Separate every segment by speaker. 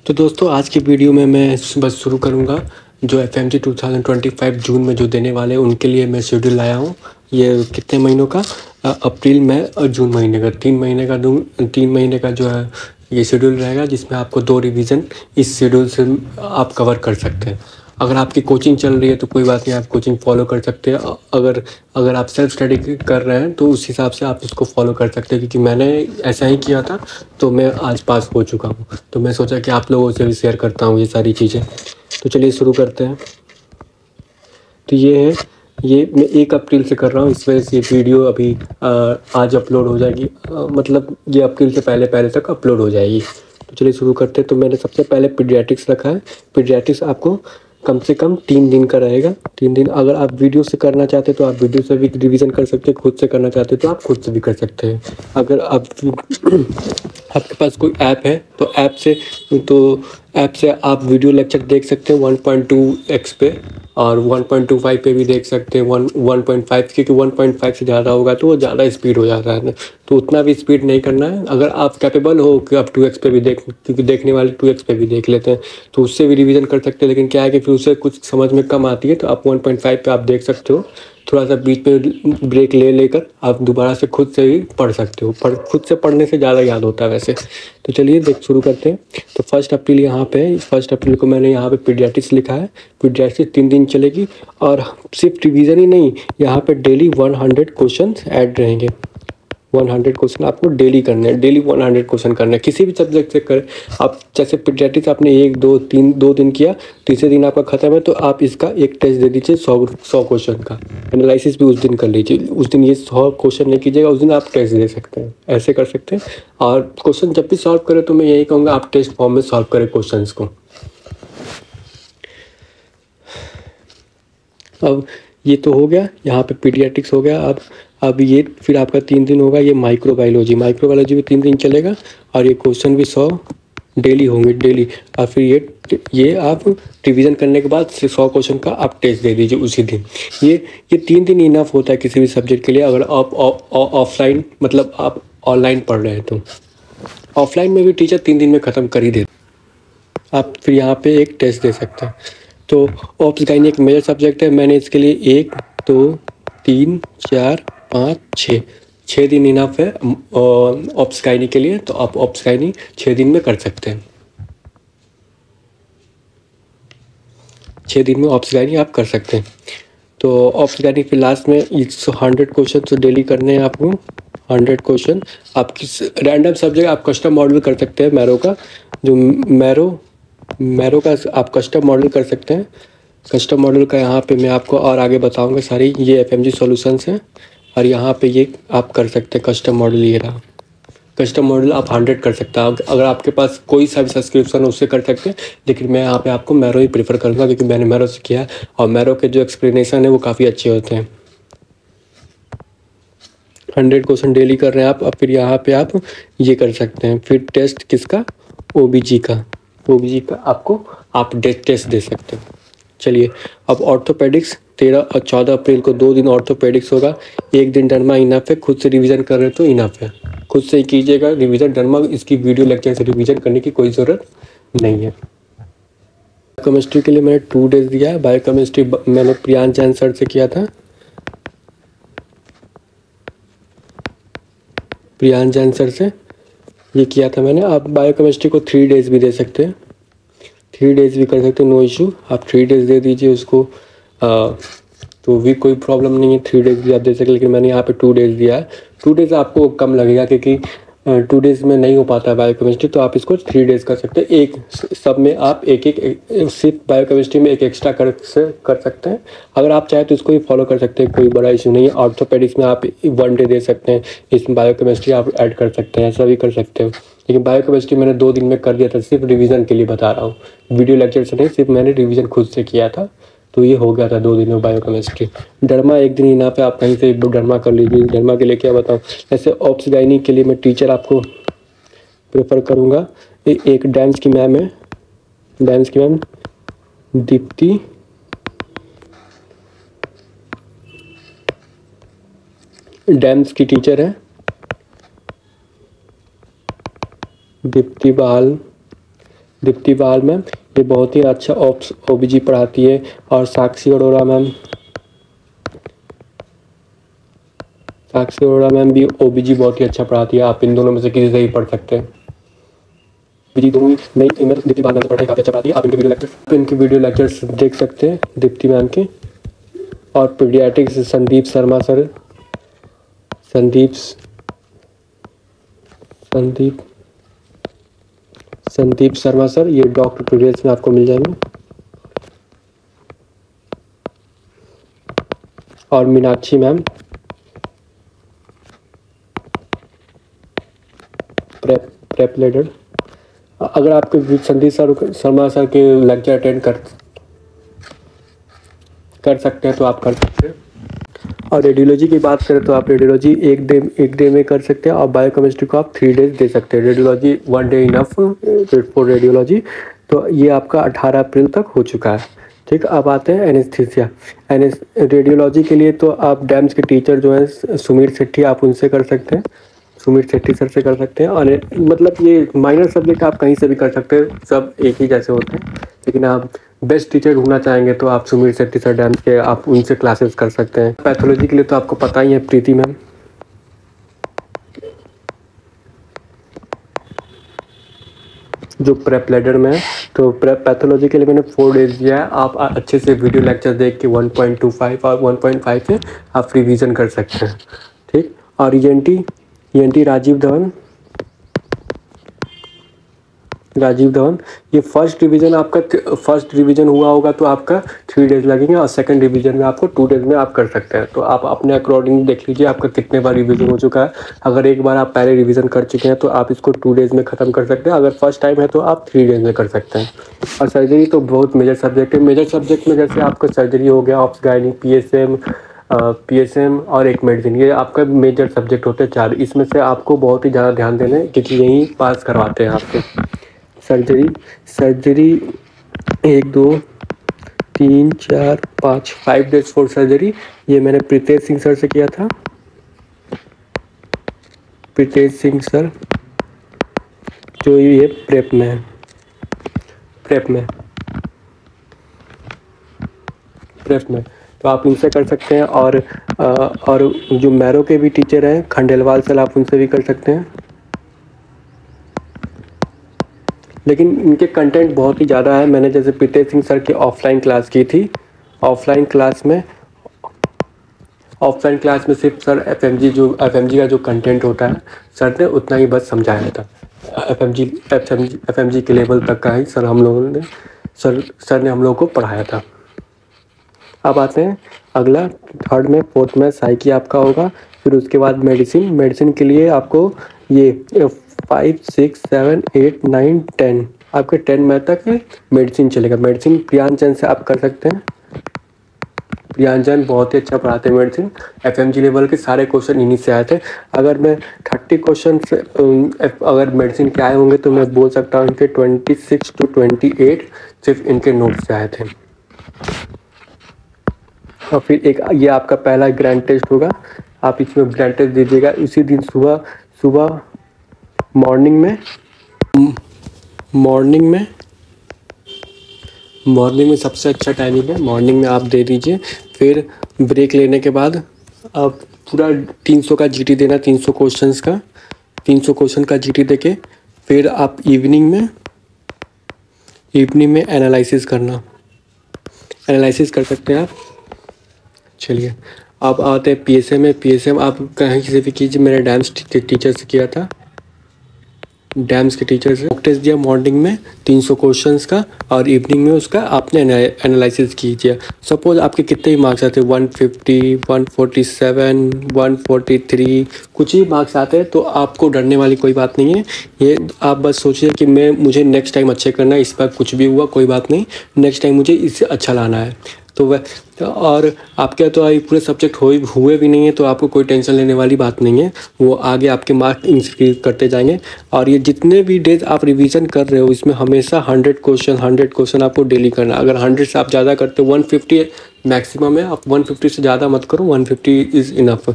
Speaker 1: तो दोस्तों आज की वीडियो में मैं बस शुरू करूंगा। जो एफएमजी 2025 जून में जो देने वाले हैं उनके लिए मैं शेड्यूल लाया हूं। ये कितने महीनों का, अप्रैल मई और जून महीने का 3 महीने का 3 महीने का जो है ये शेड्यूल रहेगा, जिसमें आपको 2 रिवीजन इस शेड्यूल से आप कवर कर सकते हैं। अगर आपकी कोचिंग चल रही है तो कोई बात नहीं, आप कोचिंग फॉलो कर सकते हैं। अगर आप सेल्फ स्टडी कर रहे हैं तो उस हिसाब से आप इसको फॉलो कर सकते हैं, क्योंकि मैंने ऐसा ही किया था तो मैं आज पास हो चुका हूँ। तो मैं सोचा कि आप लोगों से भी शेयर करता हूँ ये सारी चीज़ें। तो चलिए शुरू करते हैं। तो ये मैं 1 अप्रैल से कर रहा हूँ, इस वजह से ये वीडियो अभी आज अपलोड हो जाएगी। मतलब ये अप्रैल से पहले तक अपलोड हो जाएगी। तो चलिए शुरू करते हैं। तो मैंने सबसे पहले पीडियाट्रिक्स रखा है। पीडियाट्रिक्स आपको कम से कम 3 दिन का रहेगा। 3 दिन अगर आप वीडियो से करना चाहते हैं तो आप वीडियो से भी रिवीजन कर सकते हैं, खुद से करना चाहते हैं तो आप खुद से भी कर सकते हैं। अगर आप आपके पास कोई ऐप है तो ऐप से आप वीडियो लेक्चर देख सकते हैं 1.2x पे, और 1.25 पे भी देख सकते हैं। 1.5, क्योंकि 1.5 से ज़्यादा होगा तो वो ज़्यादा स्पीड हो जाता है ना, तो उतना भी स्पीड नहीं करना है। अगर आप कैपेबल हो कि आप 2x पे भी क्योंकि देखने वाले 2x पे भी देख लेते हैं तो उससे भी रिवीजन कर सकते हैं। लेकिन क्या है कि फिर उससे कुछ समझ में कम आती है तो आप 1.5 पे आप देख सकते हो। थोड़ा सा बीच में ब्रेक ले लेकर आप दोबारा से खुद से ही पढ़ सकते हो। खुद से पढ़ने से ज़्यादा याद होता है वैसे। तो चलिए शुरू करते हैं। तो 1 अप्रैल यहाँ पे है। 1 अप्रैल को मैंने यहाँ पे पीडियाट्रिक्स लिखा है। पीडियाट्रिक्स 3 दिन चलेगी और सिर्फ रिवीजन ही नहीं, यहाँ पे डेली 100 क्वेश्चन ऐड रहेंगे। 100 क्वेश्चन आपको डेली करने हैं। डेली 100 क्वेश्चन करने हैं, किसी भी सब्जेक्ट से करें आप। जैसे पीडियाट्रिक्स आपने 1 2 3 2 दिन किया, तीसरे दिन आपका खत्म है तो आप इसका एक टेस्ट दे दीजिए 100 क्वेश्चन का। एनालिसिस भी उस दिन कर लीजिए। उस दिन ये 100 क्वेश्चन नहीं कीजिएगा, उस दिन आप टेस्ट दे सकते हैं, ऐसे कर सकते हैं। और क्वेश्चन जब भी सॉल्व करें तो मैं यही कहूँगा आप टेस्ट फॉर्म में सॉल्व करें क्वेश्चन को। अब ये तो हो गया, यहाँ पे पीडियाट्रिक्स हो गया। अब ये फिर आपका 3 दिन होगा ये माइक्रोबायोलॉजी भी 3 दिन चलेगा, और ये क्वेश्चन भी 100 डेली होंगे डेली। और फिर ये आप रिवीजन करने के बाद 100 क्वेश्चन का आप टेस्ट दे दीजिए उसी दिन। ये 3 दिन इनफ होता है किसी भी सब्जेक्ट के लिए। अगर आप ऑफलाइन मतलब आप ऑनलाइन पढ़ रहे हैं तो ऑफलाइन में भी टीचर 3 दिन में ख़त्म कर ही देते। आप फिर यहाँ पे एक टेस्ट दे सकते हैं। तो ऑप्स गाइनी एक मेजर सब्जेक्ट है। मैंने इसके लिए 1 2 3 4 5 6 दिन इनफ है ऑप्स गाइनी के लिए। तो आप ऑप्स गाइनी 6 दिन में कर सकते हैं। 6 दिन में ऑप्स गाइनी आप कर सकते हैं। तो ऑप्स गाइनी फिर लास्ट में 100 क्वेश्चन तो डेली करने हैं आपको। 100 क्वेश्चन आप किस रैंडम सब्जेक्ट आप कस्टम मॉडल कर सकते हैं। मैरो का जो मैरो का आप कस्टम मॉडल कर सकते हैं। कस्टम मॉडल का यहाँ पे मैं आपको और आगे बताऊंगा सारी। ये एफएमजी सॉल्यूशंस हैं और यहाँ पे ये आप कर सकते हैं कस्टम मॉडल। ये रहा कस्टम मॉडल, आप 100 कर सकते हैं। अगर आपके पास कोई सा भी सब्सक्रिप्शन है उससे कर सकते हैं, लेकिन मैं यहाँ पे आपको मैरो ही प्रेफर करूँगा क्योंकि मैंने मैरो से किया है और मैरो के जो एक्सप्लेनेशन है वो काफ़ी अच्छे होते हैं। 100 क्वेश्चन डेली कर रहे हैं आप। अब फिर यहाँ पे आप ये कर सकते हैं। फिर टेस्ट किसका, ओबीजी का आपको आप टेस्ट दे सकते हैं। चलिए अब ऑर्थोपेडिक्स 13 और 14 अप्रैल को 2 दिन ऑर्थोपेडिक्स होगा। 1 दिन डर्मा इनफ है। खुद से रिवीजन कर रहे हैं तो इनफ है, खुद से ही कीजिएगा रिवीजन। डर्मा इसकी वीडियो लेक्चर से रिवीजन करने की कोई ज़रूरत नहीं है। केमिस्ट्री के लिए मैंने 2 डेज दिया है। बायोकेमिस्ट्री मैंने प्रियांश जैन सर से किया था। प्रियांश जैन सर से ये किया था मैंने। आप बायोकेमिस्ट्री को 3 डेज भी दे सकते हैं, 3 डेज भी कर सकते हैं, नो इशू। आप 3 डेज दे दीजिए उसको, तो भी कोई प्रॉब्लम नहीं है। 3 डेज भी आप दे सकते, लेकिन मैंने यहाँ पे 2 डेज दिया है। 2 डेज आपको कम लगेगा क्योंकि 2 डेज में नहीं हो पाता है बायोकेमिस्ट्री, तो आप इसको 3 डेज कर सकते हैं। एक सब में आप एक सिर्फ बायोकेमिस्ट्री में एक एक्स्ट्रा कर सकते हैं। अगर आप चाहें तो इसको भी फॉलो कर सकते हैं, कोई बड़ा इशू नहीं है। ऑर्थोपेडिक्स में आप 1 डे दे सकते हैं, इसमें बायोकेमिस्ट्री आप ऐड कर सकते हैं, ऐसा भी कर सकते हो। लेकिन बायोकेमिस्ट्री मैंने 2 दिन में कर दिया था, सिर्फ रिवीजन के लिए बता रहा हूँ, वीडियो लेक्चर से नहीं, सिर्फ मैंने रिवीजन खुद से किया था तो ये हो गया था 2 दिन में बायोकेमिस्ट्री। डर्मा 1 दिन यहाँ पे आप कहीं से डर्मा कर लीजिए। डर्मा के लिए क्या बताऊँ, ऐसे ऑप्स गाइनी के लिए मैं टीचर आपको प्रेफर करूँगा। एक डांस की मैम है, डांस की मैम दीप्ति डांस की टीचर है, दीप्ति बहाल दीप्ति बाल मैम, ये बहुत ही अच्छा ओबीजी पढ़ाती है। और साक्षी अरोड़ा मैम, साक्षी अरोड़ा मैम भी ओबीजी बहुत ही अच्छा पढ़ाती है। आप इन दोनों में से किसी से ही पढ़ सकते हैं। दीदी दोनों नहीं, दीप्ति बाल मैम से पढ़ाई काफ़ी अच्छा पढ़ाती है। आप इनके वीडियो लेक्चर्स देख सकते हैं दीप्ति मैम के। और paediatrics Sandeep Sharma sir, Sandeep Sharma sir, ये डॉक्टर पीडियाट्रिक्स में आपको मिल जाएंगे। और मीनाक्षी मैम प्रेप लीडर। अगर आपके संदीप शर्मा सर के लेक्चर अटेंड कर सकते हैं तो आप कर सकते हैं। और रेडियोलॉजी की बात करें तो आप रेडियोलॉजी एक डे में कर सकते हैं। और बायोकेमिस्ट्री को आप 3 डेज दे सकते हैं। Radiology 1 day enough for radiology. तो ये आपका 18 अप्रैल तक हो चुका है। ठीक, अब आते हैं एनेस्थीसिया। रेडियोलॉजी के लिए तो आप डैम्स के टीचर जो हैं सुमीर सेट्टी, आप उनसे कर सकते हैं। सुमीर सेट्टी सर से कर सकते हैं। और मतलब ये माइनर सब्जेक्ट आप कहीं से भी कर सकते हैं, सब एक ही जैसे होते हैं। लेकिन आप बेस्ट टीचर ढूंढना चाहेंगे तो आप सुमीर सेट्टी सर डैम्स के, आप उनसे क्लासेस कर सकते हैं। पैथोलॉजी के लिए तो आपको पता ही है प्रीति मैम, जो प्रेप लीडर में है। तो प्रेप पैथोलॉजी के लिए मैंने 4 डेज दिया है। आप अच्छे से वीडियो लेक्चर देख के 1.25 और 1.5 से आप रिवीजन कर सकते हैं। ठीक, और ENT राजीव धवन, ये फर्स्ट रिवीजन हुआ होगा तो आपका 3 डेज लगेंगे। और सेकंड रिवीजन में आपको 2 डेज में आप कर सकते हैं। तो आप अपने अकॉर्डिंग देख लीजिए आपका कितने बार रिवीजन हो चुका है। अगर एक बार आप पहले रिवीजन कर चुके हैं तो आप इसको 2 डेज में ख़त्म कर सकते हैं। अगर फर्स्ट टाइम है तो आप 3 डेज में कर सकते हैं। और सर्जरी तो बहुत मेजर सब्जेक्ट है। मेजर सब्जेक्ट में जैसे आपका सर्जरी हो गया, ऑप्स गायनी, PSM और एक मेडिसिन, ये आपका मेजर सब्जेक्ट होते हैं 4। इसमें से आपको बहुत ही ज़्यादा ध्यान देना है क्योंकि यहीं पास करवाते हैं आपको। Surgery 1 2 3 4 5 days for surgery. ये मैंने प्रीतेश सिंह सर से किया था। प्रीतेश सिंह सर जो ये प्रेप में तो आप इनसे कर सकते हैं। और जो मैरो के भी टीचर हैं खंडेलवाल सर, आप उनसे भी कर सकते हैं। लेकिन इनके कंटेंट बहुत ही ज़्यादा है। मैंने जैसे प्रीतेश सिंह सर की ऑफलाइन क्लास की थी। ऑफलाइन क्लास में सिर्फ सर FMG का जो कंटेंट होता है सर ने उतना ही बस समझाया था। FMG के लेवल तक का ही सर ने हम लोगों को पढ़ाया था। अब आते हैं अगला, 3rd में 4th में साइकी आपका होगा। फिर उसके बाद मेडिसिन के लिए आपको ये 5 6 7 8 9 10 आपके 10 में तक मेडिसिन चलेगा। मेडिसिन प्रियांजन से आप कर सकते हैं। प्रियांजन बहुत ही अच्छा पढ़ाते हैं मेडिसिन। FMG लेवल के सारे क्वेश्चन इन्हीं से आए थे। अगर मैं 30 क्वेश्चन अगर मेडिसिन के आए होंगे तो मैं बोल सकता हूँ इनके 26 to 28 सिर्फ इनके नोट्स से आए थे। और फिर एक ये आपका पहला ग्रैंड टेस्ट होगा। आप इसमें ग्रैंड टेस्ट दीजिएगा इसी दिन सुबह मॉर्निंग में सबसे अच्छा टाइमिंग है। मॉर्निंग में आप दे दीजिए। फिर ब्रेक लेने के बाद आप पूरा 300 का GT देना, 300 क्वेश्चन का GT देके फिर आप इवनिंग में एनालिसिस कर सकते हैं आप। चलिए अब आते हैं PSM में। PSM आप कहीं से भी कीजिए। मैंने डैम्स के टीचर से किया था। डैम्स के टीचर से टेस्ट दिया मॉर्निंग में 300 क्वेश्चंस का, और इवनिंग में उसका आपने एनालिसिस कीजिए। सपोज आपके कितने ही मार्क्स आते हैं 150 147 143 कुछ ही मार्क्स आते हैं तो आपको डरने वाली कोई बात नहीं है। ये आप बस सोचिए कि मुझे नेक्स्ट टाइम अच्छे करना है। इस बार कुछ भी हुआ कोई बात नहीं, नेक्स्ट टाइम मुझे इससे अच्छा लाना है। तो वह और आपके तो पूरे सब्जेक्ट हुए भी नहीं है तो आपको कोई टेंशन लेने वाली बात नहीं है। वो आगे आपके मार्क्स इंक्रीज करते जाएंगे। और ये जितने भी डेज आप रिवीजन कर रहे हो इसमें हमेशा 100 क्वेश्चन आपको डेली करना। अगर 100 से आप ज़्यादा करते हो 150 मैक्सिमम है। आप 150 से ज़्यादा मत करो, 150 इज़ इनफ।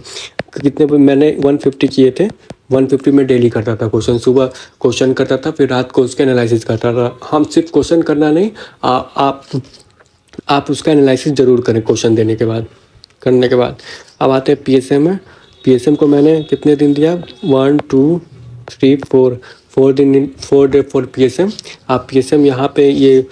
Speaker 1: कितने मैंने 150 किए थे, 150 में डेली करता था क्वेश्चन। सुबह क्वेश्चन करता था, फिर रात को उसका एनालिसिस करता था। हम सिर्फ क्वेश्चन करना नहीं, आप उसका एनालिसिस ज़रूर करें क्वेश्चन देने के बाद, करने के बाद। अब आते हैं पीएसएम में। पीएसएम को मैंने कितने दिन दिया, 1 2 3 4 दिन, 4 डे फॉर पीएसएम। आप पीएसएम यहाँ पे ये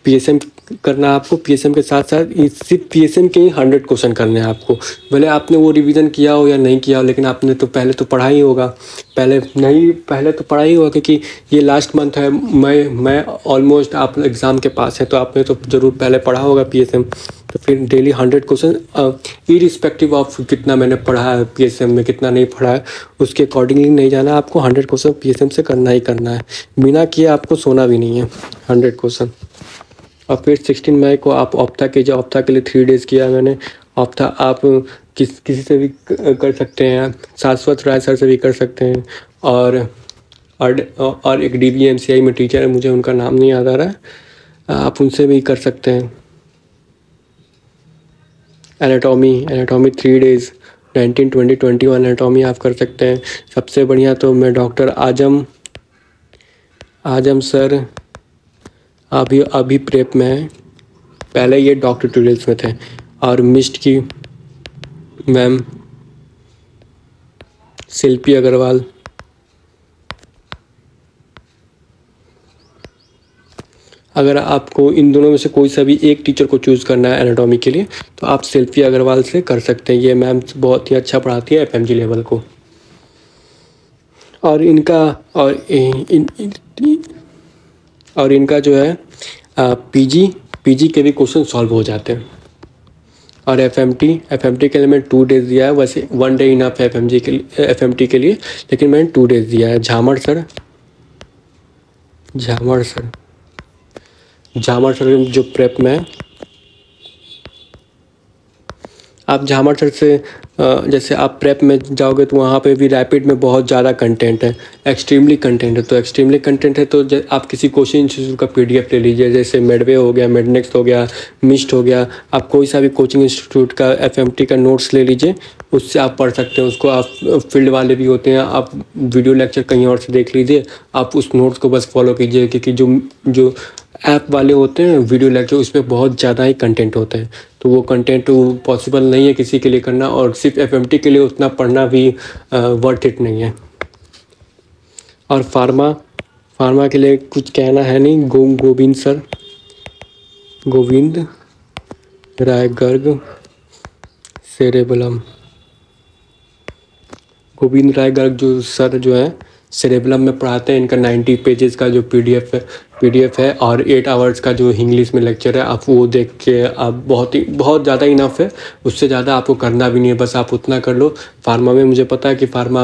Speaker 1: पीएसएम करना आपको, पीएसएम के साथ साथ सिर्फ पीएसएम के ही 100 क्वेश्चन करने हैं आपको। भले आपने वो रिवीजन किया हो या नहीं किया हो, लेकिन आपने तो पहले तो पढ़ा ही होगा, पहले तो पढ़ा ही होगा, क्योंकि ये लास्ट मंथ है। मैं ऑलमोस्ट आप एग्ज़ाम के पास है, तो आपने तो ज़रूर पहले पढ़ा होगा पीएसएम। तो फिर डेली 100 क्वेश्चन, इरिस्पेक्टिव ऑफ कितना मैंने पढ़ा है पीएसएम में, कितना नहीं पढ़ा है, उसके अकॉर्डिंगली नहीं जाना, आपको 100 क्वेश्चन पीएसएम से करना ही करना है। बिना किए आपको सोना भी नहीं है, 100 क्वेश्चन। और फिर 16 मई को आप ऑप्था कीजिए। ऑप्था के लिए 3 डेज़ किया मैंने। ऑप्था आप किसी से भी कर सकते हैं, शाश्वत राय सर से भी कर सकते हैं, और एक DBMCI में टीचर है, मुझे उनका नाम नहीं याद आ रहा है, आप उनसे भी कर सकते हैं। एनाटॉमी 3 डेज़ 19, 20, 21 एनाटॉमी आप कर सकते हैं। सबसे बढ़िया तो मैं डॉक्टर आजम सर अभी प्रेप में है, पहले ये डॉक्टर ट्यूटोरियल्स में थे। और मिस्ट की मैम शिल्पी अग्रवाल, अगर आपको इन दोनों में से कोई सा भी एक टीचर को चूज़ करना है एनाटॉमी के लिए, तो आप शिल्पी अग्रवाल से कर सकते हैं। ये मैम बहुत ही अच्छा पढ़ाती है FMG लेवल को। और इनका जो है पीजी के भी क्वेश्चन सॉल्व हो जाते हैं। और FMT के लिए मैंने 2 डेज़ दिया है। वैसे 1 डे इनफ है FMT के लिए, लेकिन मैंने 2 डेज़ दिया है। झामर सर जो प्रेप में है, आप झामर सर से जैसे आप प्रेप में जाओगे तो वहाँ पे भी रैपिड में बहुत ज़्यादा कंटेंट है, एक्सट्रीमली कंटेंट है। तो एक्सट्रीमली कंटेंट है तो आप किसी कोचिंग इंस्टीट्यूट का PDF ले लीजिए, जैसे मेडवे हो गया, मेडनेक्स्ट हो गया, मिस्ट हो गया। आप कोई सा भी कोचिंग इंस्टीट्यूट का FMT का नोट्स ले लीजिए, उससे आप पढ़ सकते हैं। उसको आप फील्ड वाले भी होते हैं, आप वीडियो लेक्चर कहीं और से देख लीजिए, आप उस नोट्स को बस फॉलो कीजिए, क्योंकि जो ऐप वाले होते हैं वीडियो लेक्चर, उसमें बहुत ज़्यादा ही कंटेंट होता है। तो वो कंटेंट पॉसिबल नहीं है किसी के लिए करना, और सिर्फ FMT के लिए उतना पढ़ना भी वर्थ इट नहीं है। और फार्मा के लिए कुछ कहना है नहीं। गोविंद राय गर्ग सेरेबलम, गोविंद राय गर्ग जो सर जो है सेरेबलम में पढ़ाते हैं। इनका 90 पेजेस का जो PDF है और 8 आवर्स का जो इंग्लिश में लेक्चर है, आप वो देख के आप बहुत ज़्यादा इनफ है। उससे ज़्यादा आपको करना भी नहीं है, बस आप उतना कर लो। फार्मा में मुझे पता है कि फार्मा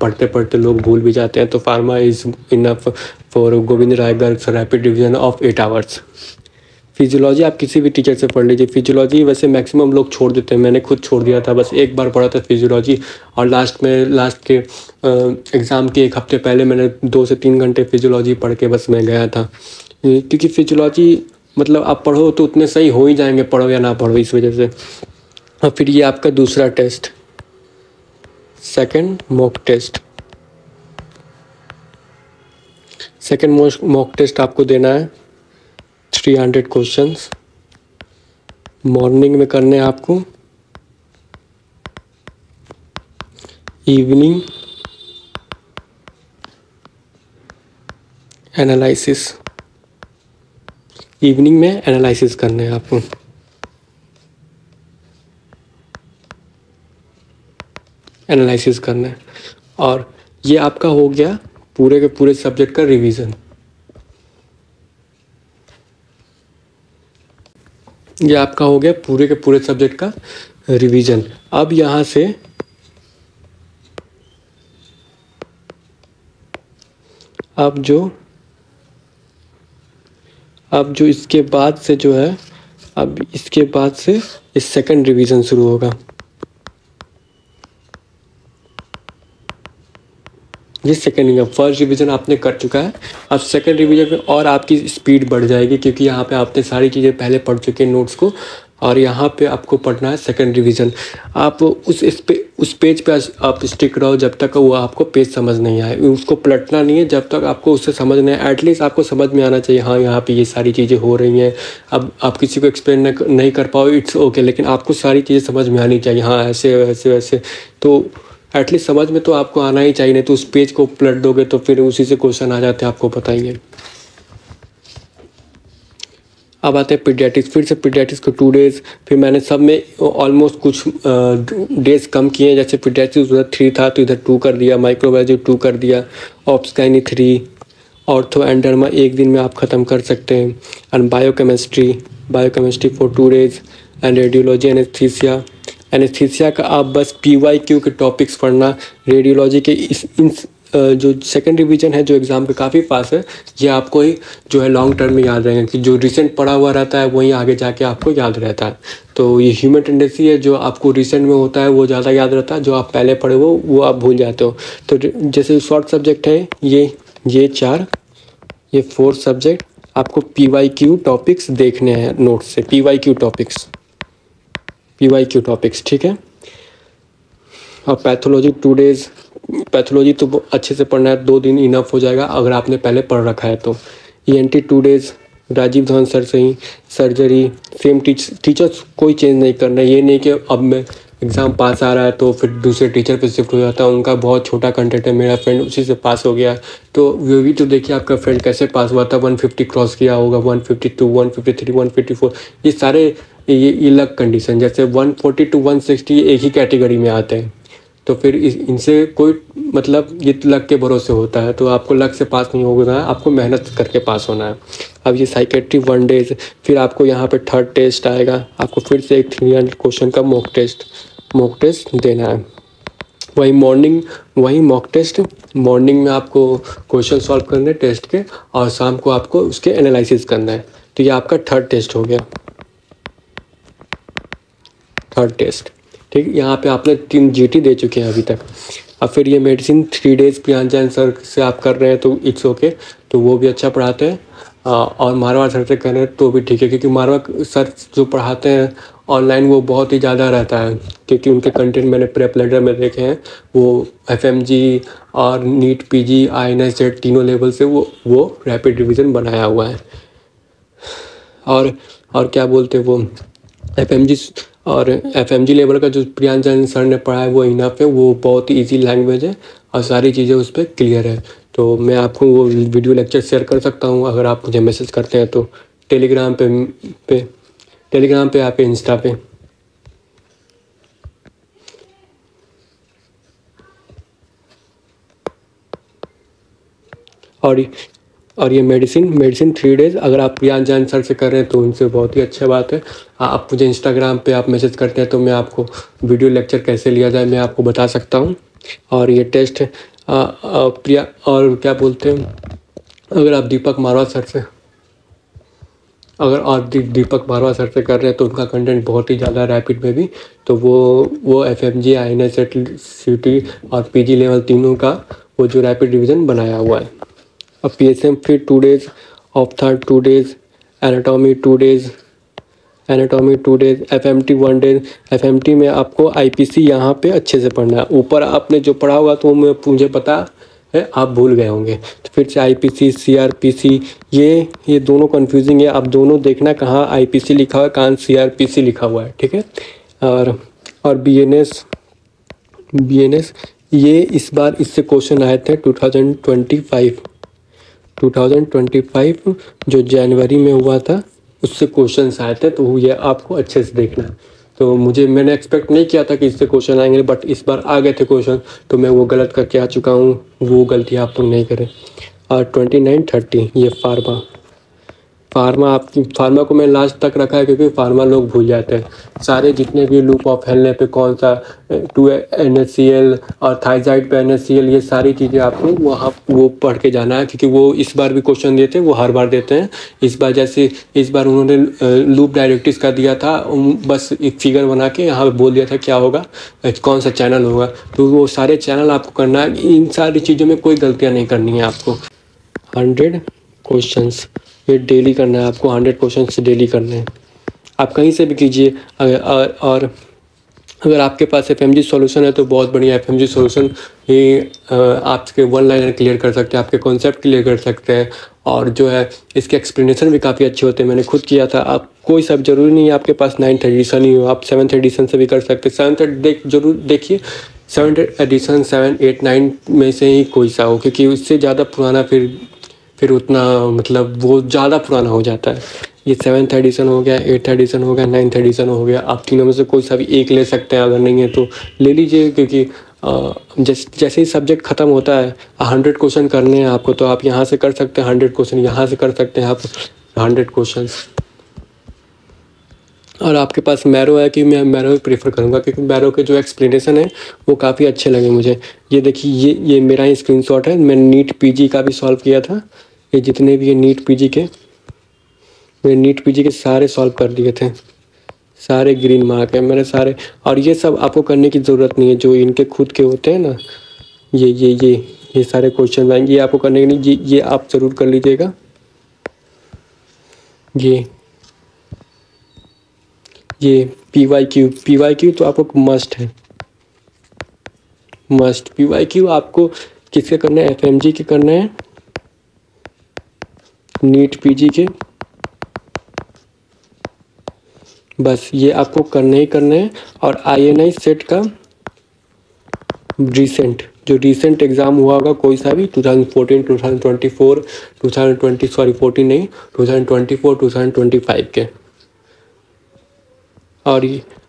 Speaker 1: पढ़ते पढ़ते लोग भूल भी जाते हैं, तो pharma is enough for Govind Rai Garg rapid revision of 8 hours. Physiology आप किसी भी टीचर से पढ़ लीजिए। फिजियोलॉजी वैसे मैक्सिमम लोग छोड़ देते हैं, मैंने खुद छोड़ दिया था, बस एक बार पढ़ा था फिजियोलॉजी। और लास्ट के एग्ज़ाम के 1 हफ्ते पहले मैंने 2 से 3 घंटे फिजियोलॉजी पढ़ के बस मैं गया था, क्योंकि फिजियोलॉजी मतलब आप पढ़ो तो उतने सही हो ही जाएंगे, पढ़ो या ना पढ़ो, इस वजह से। और फिर ये आपका दूसरा टेस्ट, सेकेंड मॉक टेस्ट आपको देना है। 300 क्वेश्चंस मॉर्निंग में करने हैं आपको, इवनिंग एनालिसिस, इवनिंग में एनालिसिस करने हैं आपको। एनालिसिस करना है। और ये आपका हो गया पूरे के पूरे सब्जेक्ट का रिवीजन। ये आपका हो गया पूरे के पूरे सब्जेक्ट का रिवीजन। अब यहाँ से अब जो इसके बाद से जो है, अब इसके बाद से इस सेकंड रिवीजन शुरू होगा। ये सेकंड रिवीजन, फर्स्ट रिवीजन आपने कर चुका है, अब सेकंड रिवीजन में और आपकी स्पीड बढ़ जाएगी, क्योंकि यहाँ पे आपने सारी चीज़ें पहले पढ़ चुके हैं नोट्स को। और यहाँ पे आपको पढ़ना है सेकंड रिवीजन। आप उस पेज पे आप स्टिक रहो जब तक वो आपको पेज समझ नहीं आए, उसको पलटना नहीं है जब तक आपको उससे समझ नहीं आए। एटलीस्ट आपको समझ में आना चाहिए, हाँ यहाँ पे ये सारी चीज़ें हो रही हैं। अब आप किसी को एक्सप्लेन नहीं कर पाओ, इट्स ओके, लेकिन आपको सारी चीज़ें समझ में आनी चाहिए, हाँ ऐसे वैसे वैसे। तो एटलीस्ट समझ में तो आपको आना ही चाहिए, नहीं तो उस पेज को पलट दोगे तो फिर उसी से क्वेश्चन आ जाते हैं, आपको पता ही है। अब आते हैं पीडियाट्रिक्स। फिर से पीडियाट्रिक्स को 2 डेज़, फिर मैंने सब में ऑलमोस्ट कुछ डेज़ कम किए। जैसे पीडियाट्रिक्स उधर 3 था तो इधर 2 कर दिया, माइक्रोबायोलॉजी 2 कर दिया, ऑब्सकाइनी 3, ऑर्थो एंड डर्मा 1 दिन में आप ख़त्म कर सकते हैं। And biochemistry for 2 days and radiology anaesthesia का आप बस PYQ के टॉपिक्स पढ़ना। रेडियोलॉजी के जो सेकंड रिवीजन है जो एग्ज़ाम के काफ़ी पास है, ये आपको ही जो है लॉन्ग टर्म में याद रहेगा कि जो रिसेंट पढ़ा हुआ रहता है वही आगे जाके आपको याद रहता है। तो ये ह्यूमन टेंडेंसी है, जो आपको रिसेंट में होता है वो ज़्यादा याद रहता है, जो आप पहले पढ़े वो आप भूल जाते हो। तो जैसे शॉर्ट सब्जेक्ट है ये 4, ये 4 सब्जेक्ट आपको PYQ टॉपिक्स देखने हैं नोट्स से, PYQ टॉपिक्स, ठीक है। और पैथोलॉजी 2 डेज़, पैथोलॉजी तो अच्छे से पढ़ना है, 2 दिन इनफ हो जाएगा अगर आपने पहले पढ़ रखा है तो। ENT 2 days Rajeev Dhawan sir से ही, सर्जरी सेम टीचर्स कोई चेंज नहीं करना है। ये नहीं कि अब मैं एग्ज़ाम पास आ रहा है तो फिर दूसरे टीचर पे शिफ्ट हो जाता है, उनका बहुत छोटा कंटेंट है, मेरा फ्रेंड उसी से पास हो गया। तो वो भी तो देखिए आपका फ्रेंड कैसे पास हुआ था, 150 क्रॉस किया होगा, 152, 153, 154, ये सारे ये लक कंडीशन। जैसे 140 to 160 एक ही कैटेगरी में आते हैं, तो फिर इनसे कोई मतलब ये लक के भरोसे होता है। तो आपको लक से पास नहीं होना है, आपको मेहनत करके पास होना है। अब ये साइकेट्री 1 डेज़, फिर आपको यहाँ पे 3rd टेस्ट आएगा, आपको फिर से एक 300 क्वेश्चन का मॉक टेस्ट देना है। वही मॉक टेस्ट मॉर्निंग में आपको क्वेश्चन सॉल्व करने टेस्ट के, और शाम को आपको उसके एनालिसिस करना है। तो ये आपका 3rd टेस्ट हो गया, 3rd टेस्ट, ठीक। यहाँ पे आपने 3 GT दे चुके हैं अभी तक। अब फिर ये medicine 3 days Priyansh Jain sir से आप कर रहे हैं तो इट्स ओके, तो वो भी अच्छा पढ़ाते हैं। और मारवाड़ सर से कर रहे हैं तो भी ठीक है, क्योंकि मारवाड़ सर जो पढ़ाते हैं ऑनलाइन वो बहुत ही ज़्यादा रहता है, क्योंकि उनके कंटेंट मैंने प्रेप लेटर में देखे हैं। वो FMG और नीट PG INS जेड तीनों लेवल से वो रैपिड रिवीजन बनाया हुआ है। और क्या बोलते हैं वो FMG लेवल का जो प्रियांश जैन सर ने पढ़ा है वो इनफ है, वो बहुत ही ईजी लैंग्वेज है और सारी चीज़ें उस पर क्लियर है। तो मैं आपको वो वीडियो लेक्चर शेयर कर सकता हूँ अगर आप मुझे मैसेज करते हैं तो, टेलीग्राम पे आप इंस्टा पे। और ये मेडिसिन 3 डेज़ अगर आप प्रियांश जैन सर से कर रहे हैं तो उनसे बहुत ही अच्छा बात है। आप मुझे इंस्टाग्राम पे आप मैसेज करते हैं तो मैं आपको वीडियो लेक्चर कैसे लिया जाए मैं आपको बता सकता हूँ। और ये टेस्ट प्रिया और क्या बोलते हैं, अगर आप दीपक मारवाड़ सर से कर रहे हैं तो उनका कंटेंट बहुत ही ज़्यादा रैपिड में भी, तो वो FMG INS CT और PG लेवल तीनों का वो जो रैपिड रिवीजन बनाया हुआ है। अब PSM फिर 2 days, ophthal 2 days, anatomy 2 days, FMT 1 days. FMT में आपको IPC यहाँ पे अच्छे से पढ़ना है, ऊपर आपने जो पढ़ा होगा तो मुझे पता है आप भूल गए होंगे। तो फिर से IPC CRPC ये दोनों कन्फ्यूजिंग है, आप दोनों देखना कहाँ IPC लिखा हुआ है कहाँ CRPC लिखा हुआ है, ठीक है। और BNS ये इस बार इससे क्वेश्चन आए थे 2025 जो जनवरी में हुआ था उससे क्वेश्चन आए थे, तो ये आपको अच्छे से देखना है। तो मैंने एक्सपेक्ट नहीं किया था कि इससे क्वेश्चन आएंगे, बट इस बार आ गए थे क्वेश्चन, तो मैं वो गलत करके आ चुका हूँ, वो गलती आप लोग नहीं करें। और 29-30 ये फार्मा को मैं लास्ट तक रखा है क्योंकि फार्मा लोग भूल जाते हैं सारे जितने भी लूप ऑफ हेलने पे कौन सा 2-NaCl और थाइजाइड पे NaCl, ये सारी चीज़ें आपको वहाँ वो पढ़ के जाना है, क्योंकि वो इस बार भी क्वेश्चन देते हैं, वो हर बार देते हैं। इस बार उन्होंने लूप डायरेक्टिव्स का दिया था, बस एक फिगर बना के यहाँ पे बोल दिया था क्या होगा, कौन सा चैनल होगा, तो वो सारे चैनल आपको करना है। इन सारी चीज़ों में कोई गलतियाँ नहीं करनी है आपको। 100 क्वेश्चंस ये डेली करना है आपको, 100 क्वेश्चन डेली करने हैं। आप कहीं से भी कीजिए। और अगर आपके पास FMG सॉल्यूशन है तो बहुत बढ़िया। FMG सॉल्यूशन ही आपके वन लाइनर क्लियर कर सकते हैं, आपके कॉन्सेप्ट क्लियर कर सकते हैं, और जो है इसके एक्सप्लेनेशन भी काफ़ी अच्छे होते हैं। मैंने खुद किया था। आप कोई सब ज़रूरी नहीं है आपके पास 9th एडिशन ही हो, आप 7th एडिशन से भी कर सकते हैं। 7th जरूर देखिए, 7th एडिशन 7, 8, 9 में से ही कोई सा हो, क्योंकि उससे ज़्यादा पुराना फिर उतना मतलब वो ज़्यादा पुराना हो जाता है। ये 7th एडिशन हो गया, 8th एडिशन हो गया, 9th एडिशन हो गया। आप तीनों में से कोई सा भी एक ले सकते हैं, अगर नहीं है तो ले लीजिए, क्योंकि जैसे ही सब्जेक्ट ख़त्म होता है 100 क्वेश्चन करने हैं आपको, तो आप यहाँ से कर सकते हैं 100 क्वेश्चन, यहाँ से कर सकते हैं आप 100 क्वेश्चन। और आपके पास मैरो है कि मैं मैरो ही प्रीफर करूँगा, क्योंकि मैरो के जो एक्सप्लेनेशन है वो काफ़ी अच्छे लगे मुझे। ये देखिए, ये मेरा ही स्क्रीनशॉट है। मैंने नीट पीजी का भी सॉल्व किया था। ये जितने भी ये नीट पीजी के सारे सॉल्व कर दिए थे। सारे ग्रीन मार्क है मेरे सारे। और ये सब आपको करने की ज़रूरत नहीं है, जो इनके खुद के होते हैं ना, ये सारे क्वेश्चन आएंगे, ये आपको करने की नहीं। ये आप ज़रूर कर लीजिएगा। ये PYQ तो आपको मस्ट है, मस्ट। PYQ आपको किसके करना है? FMG के करना है, नीट पीजी के। बस ये आपको करना ही करना है। और INI सेट का जो रिसेंट एग्ज़ाम हुआ होगा कोई सा भी, 2014, 2024, 2020 सॉरी 14 नहीं, 2024, 2025 के। और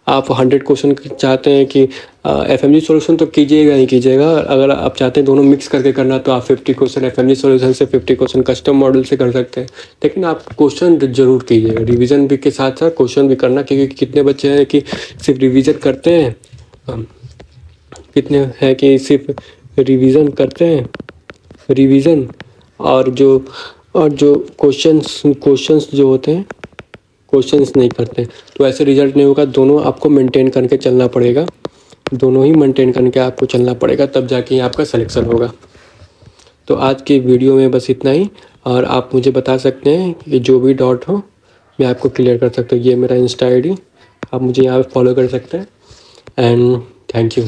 Speaker 1: आप 100 क्वेश्चन चाहते हैं कि FMG सॉल्यूशन तो कीजिएगा ही कीजिएगा। अगर आप चाहते हैं दोनों मिक्स करके करना, तो आप 50 क्वेश्चन FMG सॉल्यूशन से, 50 क्वेश्चन कस्टम मॉडल से कर सकते हैं। लेकिन आप क्वेश्चन ज़रूर कीजिएगा, रिवीजन भी के साथ साथ क्वेश्चन भी करना, क्योंकि कितने बच्चे हैं कि सिर्फ रिवीजन करते हैं, कितने हैं कि सिर्फ रिवीजन करते हैं, और जो क्वेश्चंस जो होते हैं क्वेश्चंस नहीं करते, तो ऐसे रिजल्ट नहीं होगा। दोनों आपको मेंटेन करके चलना पड़ेगा, दोनों ही मेंटेन करके आपको चलना पड़ेगा, तब जाके आपका सिलेक्शन होगा। तो आज के वीडियो में बस इतना ही। और आप मुझे बता सकते हैं कि जो भी डाउट हो मैं आपको क्लियर कर सकता हूँ। ये मेरा इंस्टा ID, आप मुझे यहाँ पे फॉलो कर सकते हैं। And thank you.